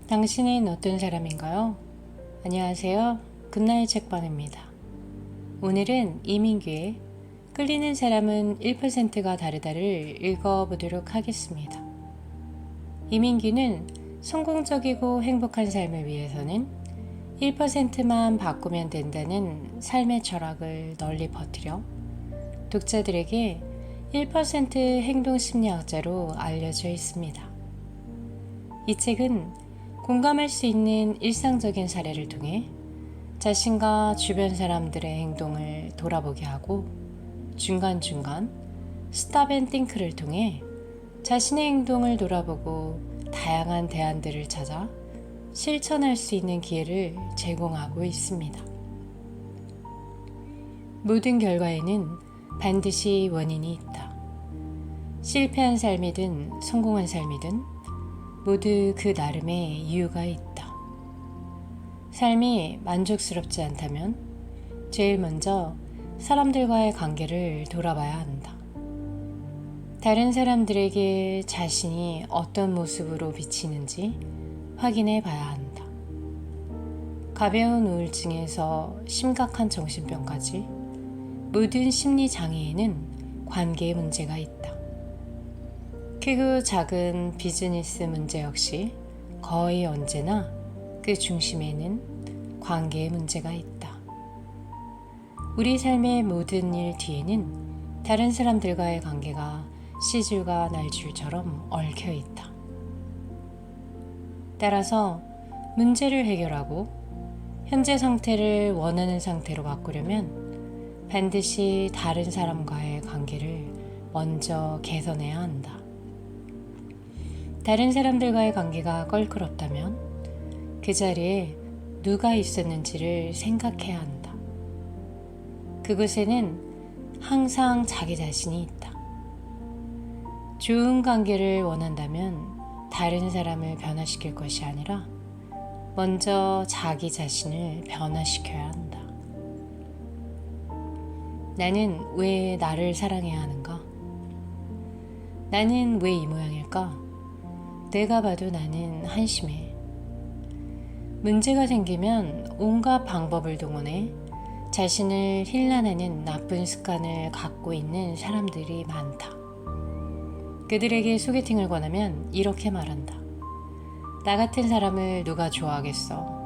당신은 어떤 사람인가요? 안녕하세요. 굿나잇 책방입니다. 오늘은 이민규의 끌리는 사람은 1%가 다르다를 읽어보도록 하겠습니다. 이민규는 성공적이고 행복한 삶을 위해서는 1%만 바꾸면 된다는 삶의 철학을 널리 퍼뜨려 독자들에게 1% 행동심리학자로 알려져 있습니다. 이 책은 공감할 수 있는 일상적인 사례를 통해 자신과 주변 사람들의 행동을 돌아보게 하고 중간중간 스탑 앤 띵크를 통해 자신의 행동을 돌아보고 다양한 대안들을 찾아 실천할 수 있는 기회를 제공하고 있습니다. 모든 결과에는 반드시 원인이 있다. 실패한 삶이든 성공한 삶이든 모두 그 나름의 이유가 있다. 삶이 만족스럽지 않다면 제일 먼저 사람들과의 관계를 돌아봐야 한다. 다른 사람들에게 자신이 어떤 모습으로 비치는지 확인해 봐야 한다. 가벼운 우울증에서 심각한 정신병까지 모든 심리 장애에는 관계의 문제가 있다. 크고 작은 비즈니스 문제 역시 거의 언제나 그 중심에는 관계의 문제가 있다. 우리 삶의 모든 일 뒤에는 다른 사람들과의 관계가 씨줄과 날줄처럼 얽혀 있다. 따라서 문제를 해결하고 현재 상태를 원하는 상태로 바꾸려면 반드시 다른 사람과의 관계를 먼저 개선해야 한다. 다른 사람들과의 관계가 껄끄럽다면 그 자리에 누가 있었는지를 생각해야 한다. 그곳에는 항상 자기 자신이 있다. 좋은 관계를 원한다면 다른 사람을 변화시킬 것이 아니라 먼저 자기 자신을 변화시켜야 한다. 나는 왜 나를 사랑해야 하는가? 나는 왜 이 모양일까? 내가 봐도 나는 한심해. 문제가 생기면 온갖 방법을 동원해 자신을 힐난하는 나쁜 습관을 갖고 있는 사람들이 많다. 그들에게 소개팅을 권하면 이렇게 말한다. 나 같은 사람을 누가 좋아하겠어?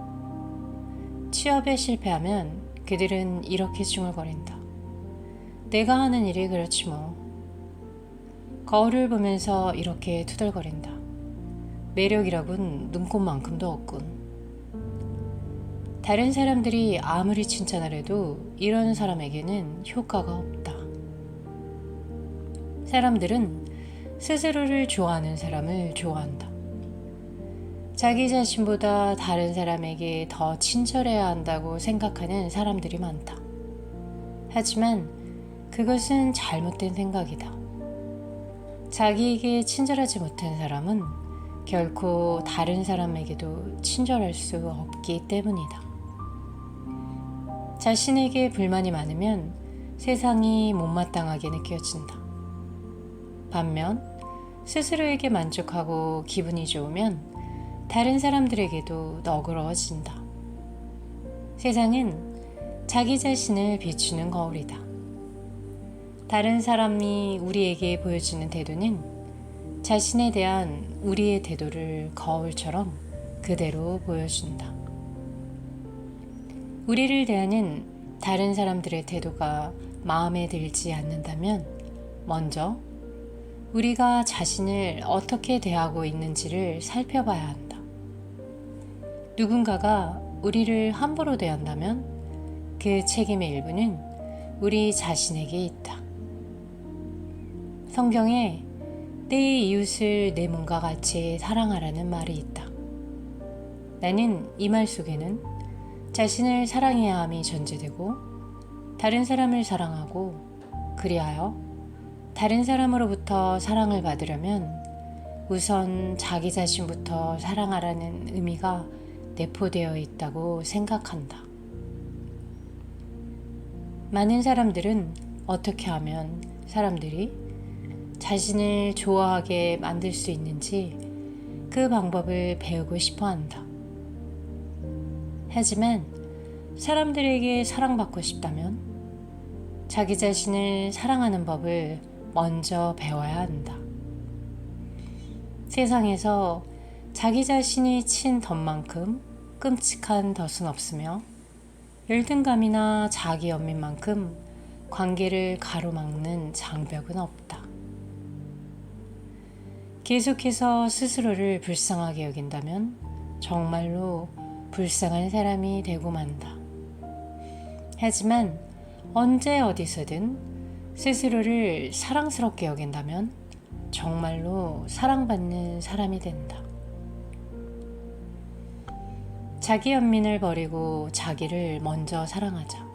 취업에 실패하면 그들은 이렇게 중얼거린다. 내가 하는 일이 그렇지 뭐. 거울을 보면서 이렇게 투덜거린다. 매력이라곤 눈곱만큼도 없군. 다른 사람들이 아무리 칭찬을 해도 이런 사람에게는 효과가 없다. 사람들은 스스로를 좋아하는 사람을 좋아한다. 자기 자신보다 다른 사람에게 더 친절해야 한다고 생각하는 사람들이 많다. 하지만 그것은 잘못된 생각이다. 자기에게 친절하지 못한 사람은 결코 다른 사람에게도 친절할 수 없기 때문이다. 자신에게 불만이 많으면 세상이 못마땅하게 느껴진다. 반면 스스로에게 만족하고 기분이 좋으면 다른 사람들에게도 너그러워진다. 세상은 자기 자신을 비추는 거울이다. 다른 사람이 우리에게 보여주는 태도는 자신에 대한 우리의 태도를 거울처럼 그대로 보여준다. 우리를 대하는 다른 사람들의 태도가 마음에 들지 않는다면 먼저 우리가 자신을 어떻게 대하고 있는지를 살펴봐야 한다. 누군가가 우리를 함부로 대한다면 그 책임의 일부는 우리 자신에게 있다. 성경에 내 이웃을 내 몸과 같이 사랑하라는 말이 있다. 나는 이 말 속에는 자신을 사랑해야 함이 전제되고 다른 사람을 사랑하고 그리하여 다른 사람으로부터 사랑을 받으려면 우선 자기 자신부터 사랑하라는 의미가 내포되어 있다고 생각한다. 많은 사람들은 어떻게 하면 사람들이 자신을 좋아하게 만들 수 있는지 그 방법을 배우고 싶어 한다. 하지만 사람들에게 사랑받고 싶다면 자기 자신을 사랑하는 법을 먼저 배워야 한다. 세상에서 자기 자신이 친 덫만큼 끔찍한 덫은 없으며 열등감이나 자기 연민만큼 관계를 가로막는 장벽은 없다. 계속해서 스스로를 불쌍하게 여긴다면 정말로 불쌍한 사람이 되고 만다. 하지만 언제 어디서든 스스로를 사랑스럽게 여긴다면 정말로 사랑받는 사람이 된다. 자기 연민을 버리고 자기를 먼저 사랑하자.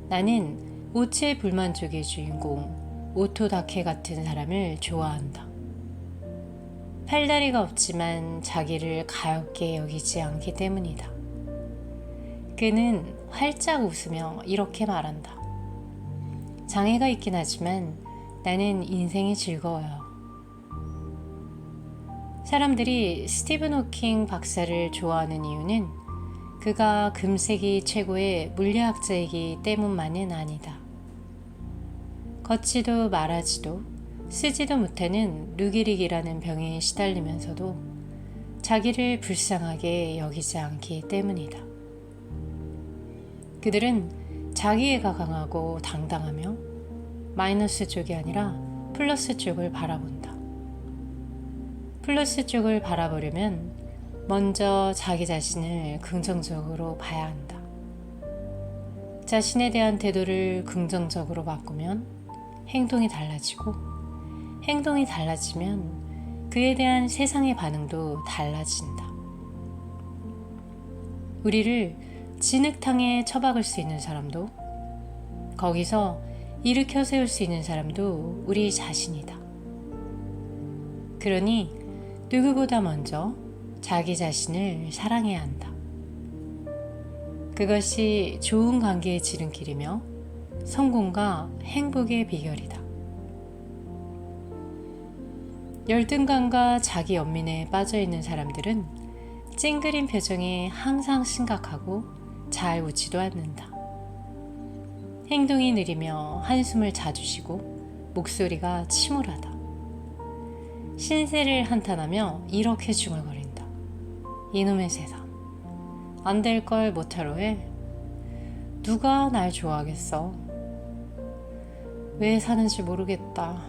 나는 오체 불만족의 주인공 오토다케 같은 사람을 좋아한다. 팔다리가 없지만 자기를 가볍게 여기지 않기 때문이다. 그는 활짝 웃으며 이렇게 말한다. 장애가 있긴 하지만 나는 인생이 즐거워요. 사람들이 스티븐 호킹 박사를 좋아하는 이유는 그가 금세기 최고의 물리학자이기 때문만은 아니다. 걷지도 말하지도 쓰지도 못하는 루게릭이라는 병에 시달리면서도 자기를 불쌍하게 여기지 않기 때문이다. 그들은 자기애가 강하고 당당하며 마이너스 쪽이 아니라 플러스 쪽을 바라본다. 플러스 쪽을 바라보려면 먼저 자기 자신을 긍정적으로 봐야 한다. 자신에 대한 태도를 긍정적으로 바꾸면 행동이 달라지고 행동이 달라지면 그에 대한 세상의 반응도 달라진다. 우리를 진흙탕에 처박을 수 있는 사람도 거기서 일으켜 세울 수 있는 사람도 우리 자신이다. 그러니 누구보다 먼저 자기 자신을 사랑해야 한다. 그것이 좋은 관계의 지름길이며 성공과 행복의 비결이다. 열등감과 자기 연민에 빠져있는 사람들은 찡그린 표정에 항상 심각하고 잘 웃지도 않는다. 행동이 느리며 한숨을 자주 쉬고 목소리가 침울하다. 신세를 한탄하며 이렇게 중얼거린다. 이놈의 세상. 안 될 걸 못하러 해. 누가 날 좋아하겠어. 왜 사는지 모르겠다.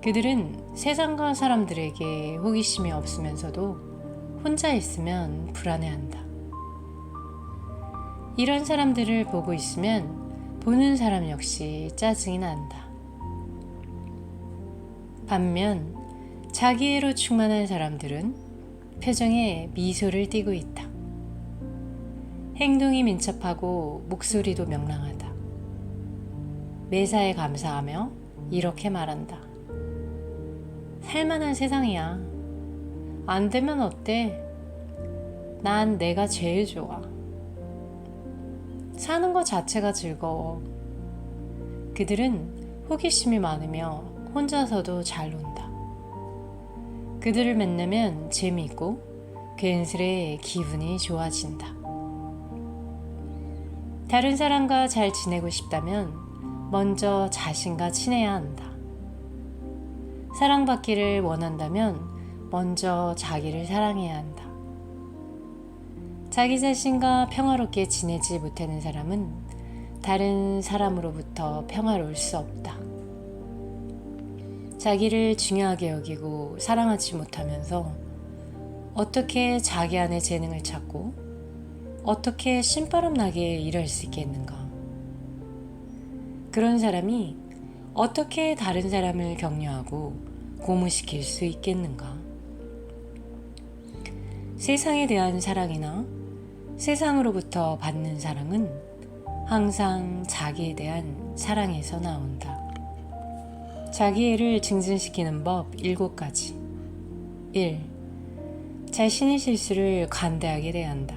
그들은 세상과 사람들에게 호기심이 없으면서도 혼자 있으면 불안해한다. 이런 사람들을 보고 있으면 보는 사람 역시 짜증이 난다. 반면 자기애로 충만한 사람들은 표정에 미소를 띠고 있다. 행동이 민첩하고 목소리도 명랑하다. 매사에 감사하며 이렇게 말한다. 살만한 세상이야. 안 되면 어때? 난 내가 제일 좋아. 사는 것 자체가 즐거워. 그들은 호기심이 많으며 혼자서도 잘 논다. 그들을 만나면 재미있고 괜스레 기분이 좋아진다. 다른 사람과 잘 지내고 싶다면 먼저 자신과 친해야 한다. 사랑받기를 원한다면 먼저 자기를 사랑해야 한다. 자기 자신과 평화롭게 지내지 못하는 사람은 다른 사람으로부터 평화로울 수 없다. 자기를 중요하게 여기고 사랑하지 못하면서 어떻게 자기 안의 재능을 찾고 어떻게 신바람 나게 일할 수 있겠는가? 그런 사람이 어떻게 다른 사람을 격려하고 고무시킬 수 있겠는가? 세상에 대한 사랑이나 세상으로부터 받는 사랑은 항상 자기에 대한 사랑에서 나온다. 자기애를 증진시키는 법 7가지. 1. 자신의 실수를 관대하게 대한다.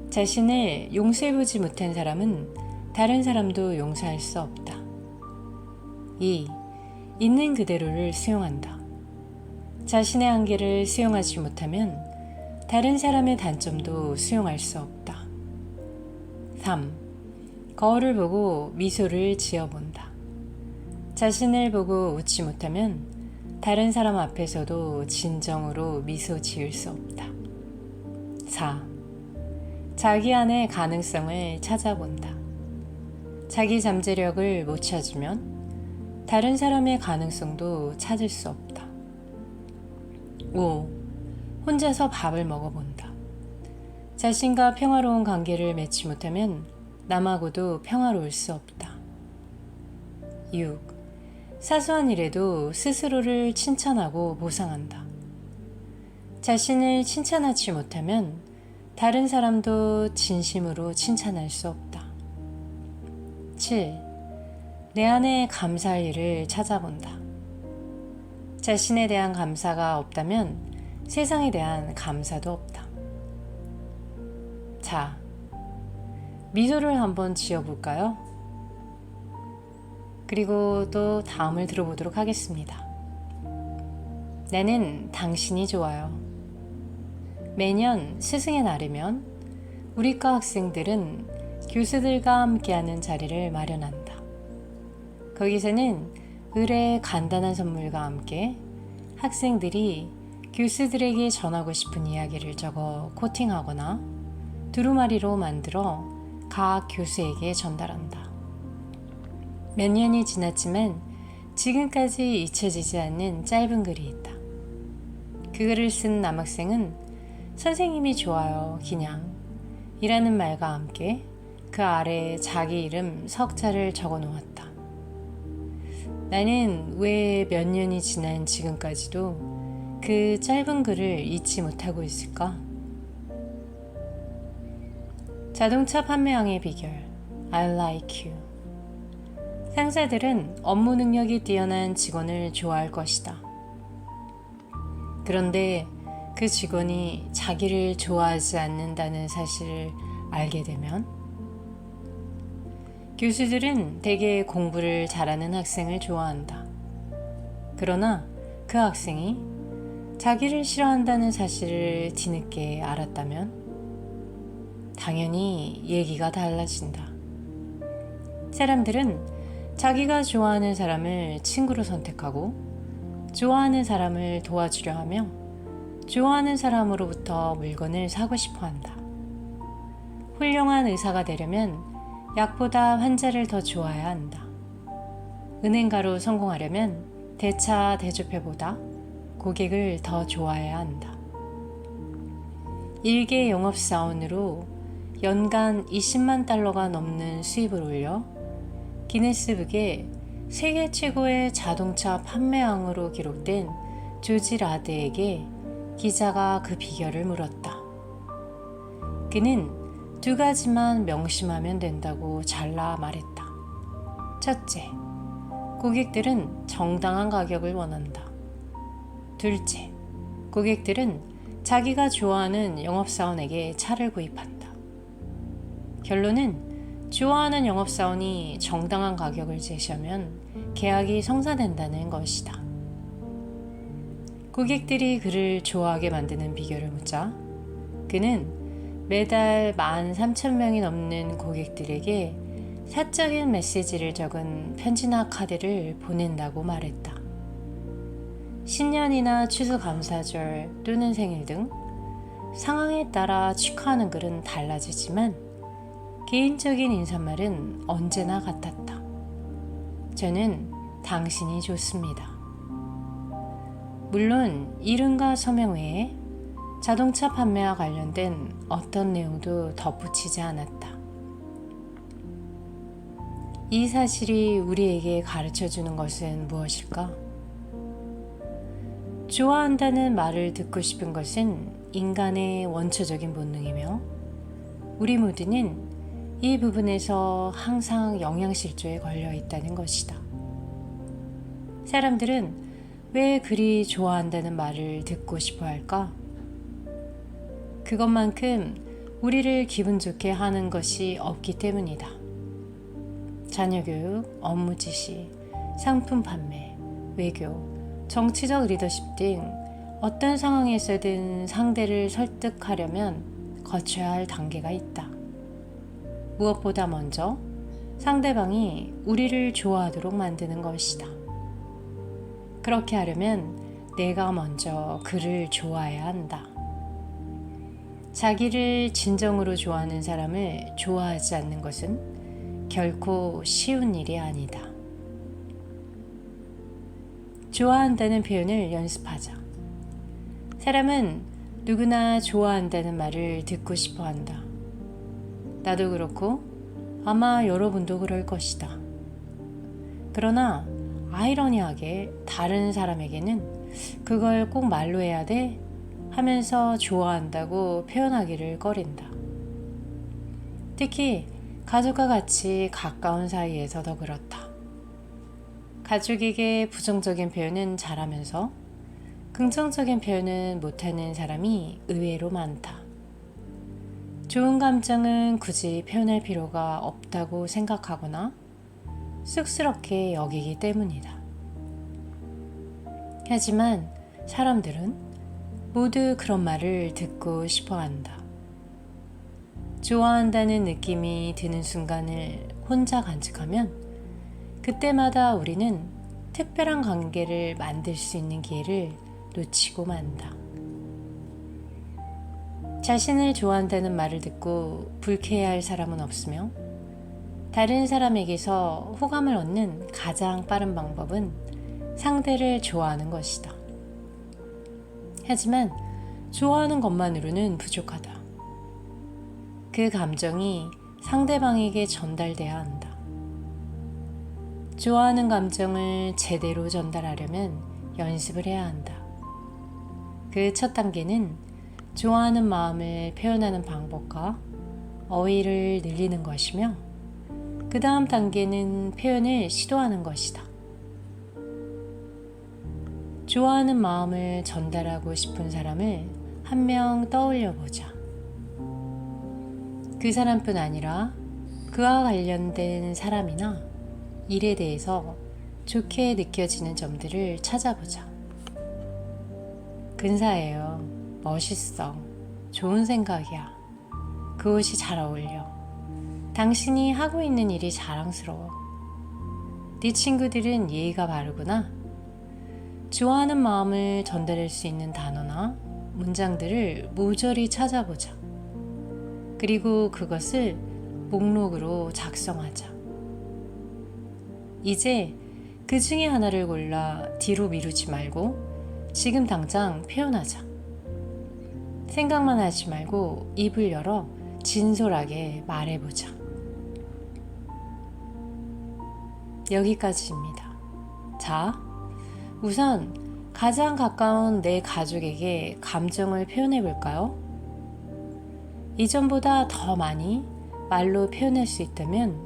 자신을 용서해보지 못한 사람은 다른 사람도 용서할 수 없다. 2. 있는 그대로를 수용한다. 자신의 한계를 수용하지 못하면 다른 사람의 단점도 수용할 수 없다. 3. 거울을 보고 미소를 지어본다. 자신을 보고 웃지 못하면 다른 사람 앞에서도 진정으로 미소 지을 수 없다. 4. 자기 안의 가능성을 찾아본다. 자기 잠재력을 못 찾으면 다른 사람의 가능성도 찾을 수 없다. 5. 혼자서 밥을 먹어본다. 자신과 평화로운 관계를 맺지 못하면 남하고도 평화로울 수 없다. 6. 사소한 일에도 스스로를 칭찬하고 보상한다. 자신을 칭찬하지 못하면 다른 사람도 진심으로 칭찬할 수 없다. 7. 내 안에 감사할 일을 찾아본다. 자신에 대한 감사가 없다면 세상에 대한 감사도 없다. 자, 미소를 한번 지어볼까요? 그리고 또 다음을 들어보도록 하겠습니다. 나는 당신이 좋아요. 매년 스승의 날이면 우리과 학생들은 교수들과 함께하는 자리를 마련한다. 거기서는 의뢰의 간단한 선물과 함께 학생들이 교수들에게 전하고 싶은 이야기를 적어 코팅하거나 두루마리로 만들어 각 교수에게 전달한다. 몇 년이 지났지만 지금까지 잊혀지지 않는 짧은 글이 있다. 그 글을 쓴 남학생은 선생님이 좋아요, 그냥 이라는 말과 함께 그 아래에 자기 이름 석자를 적어 놓았다. 나는 왜 몇 년이 지난 지금까지도 그 짧은 글을 잊지 못하고 있을까? 자동차 판매왕의 비결 I like you. 상사들은 업무 능력이 뛰어난 직원을 좋아할 것이다. 그런데 그 직원이 자기를 좋아하지 않는다는 사실을 알게 되면 교수들은 대개 공부를 잘하는 학생을 좋아한다. 그러나 그 학생이 자기를 싫어한다는 사실을 뒤늦게 알았다면 당연히 얘기가 달라진다. 사람들은 자기가 좋아하는 사람을 친구로 선택하고 좋아하는 사람을 도와주려 하며 좋아하는 사람으로부터 물건을 사고 싶어 한다. 훌륭한 의사가 되려면 약보다 환자를 더 좋아해야 한다. 은행가로 성공하려면 대차 대조표보다 고객을 더 좋아해야 한다. 일개 영업사원으로 연간 20만 달러가 넘는 수입을 올려 기네스북에 세계 최고의 자동차 판매왕으로 기록된 조지 라드에게 기자가 그 비결을 물었다. 그는 2가지만 명심하면 된다고 잘라 말했다. 첫째, 고객들은 정당한 가격을 원한다. 둘째, 고객들은 자기가 좋아하는 영업사원에게 차를 구입한다. 결론은 좋아하는 영업사원이 정당한 가격을 제시하면 계약이 성사된다는 것이다. 고객들이 그를 좋아하게 만드는 비결을 묻자 그는 매달 13,000명이 넘는 고객들에게 사적인 메시지를 적은 편지나 카드를 보낸다고 말했다. 신년이나 추수감사절 또는 생일 등 상황에 따라 축하하는 글은 달라지지만 개인적인 인사말은 언제나 같았다. 저는 당신이 좋습니다. 물론 이름과 서명 외에 자동차 판매와 관련된 어떤 내용도 덧붙이지 않았다. 이 사실이 우리에게 가르쳐주는 것은 무엇일까? 좋아한다는 말을 듣고 싶은 것은 인간의 원초적인 본능이며 우리 모두는 이 부분에서 항상 영양실조에 걸려 있다는 것이다. 사람들은 왜 그리 좋아한다는 말을 듣고 싶어 할까? 그것만큼 우리를 기분 좋게 하는 것이 없기 때문이다. 자녀 교육, 업무 지시, 상품 판매, 외교, 정치적 리더십 등 어떤 상황에서든 상대를 설득하려면 거쳐야 할 단계가 있다. 무엇보다 먼저 상대방이 우리를 좋아하도록 만드는 것이다. 그렇게 하려면 내가 먼저 그를 좋아해야 한다. 자기를 진정으로 좋아하는 사람을 좋아하지 않는 것은 결코 쉬운 일이 아니다. 좋아한다는 표현을 연습하자. 사람은 누구나 좋아한다는 말을 듣고 싶어 한다. 나도 그렇고 아마 여러분도 그럴 것이다. 그러나 아이러니하게 다른 사람에게는 그걸 꼭 말로 해야 돼 하면서 좋아한다고 표현하기를 꺼린다. 특히 가족과 같이 가까운 사이에서 더 그렇다. 가족에게 부정적인 표현은 잘하면서 긍정적인 표현은 못하는 사람이 의외로 많다. 좋은 감정은 굳이 표현할 필요가 없다고 생각하거나 쑥스럽게 여기기 때문이다. 하지만 사람들은 모두 그런 말을 듣고 싶어 한다. 좋아한다는 느낌이 드는 순간을 혼자 간직하면 그때마다 우리는 특별한 관계를 만들 수 있는 기회를 놓치고 만다. 자신을 좋아한다는 말을 듣고 불쾌해할 사람은 없으며 다른 사람에게서 호감을 얻는 가장 빠른 방법은 상대를 좋아하는 것이다. 하지만 좋아하는 것만으로는 부족하다. 그 감정이 상대방에게 전달돼야 한다. 좋아하는 감정을 제대로 전달하려면 연습을 해야 한다. 그 첫 단계는 좋아하는 마음을 표현하는 방법과 어휘를 늘리는 것이며 그 다음 단계는 표현을 시도하는 것이다. 좋아하는 마음을 전달하고 싶은 사람을 한 명 떠올려 보자. 그 사람뿐 아니라 그와 관련된 사람이나 일에 대해서 좋게 느껴지는 점들을 찾아보자. 근사해요. 멋있어. 좋은 생각이야. 그 옷이 잘 어울려. 당신이 하고 있는 일이 자랑스러워. 네 친구들은 예의가 바르구나. 좋아하는 마음을 전달할 수 있는 단어나 문장들을 모조리 찾아보자. 그리고 그것을 목록으로 작성하자. 이제 그 중에 하나를 골라 뒤로 미루지 말고 지금 당장 표현하자. 생각만 하지 말고 입을 열어 진솔하게 말해보자. 여기까지입니다. 자, 우선 가장 가까운 내 가족에게 감정을 표현해 볼까요? 이전보다 더 많이 말로 표현할 수 있다면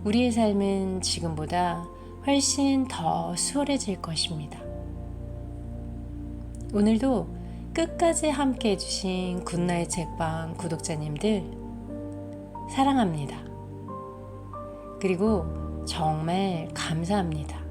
우리의 삶은 지금보다 훨씬 더 수월해질 것입니다. 오늘도 끝까지 함께 해주신 굿나잇 책방 구독자님들 사랑합니다. 그리고 정말 감사합니다.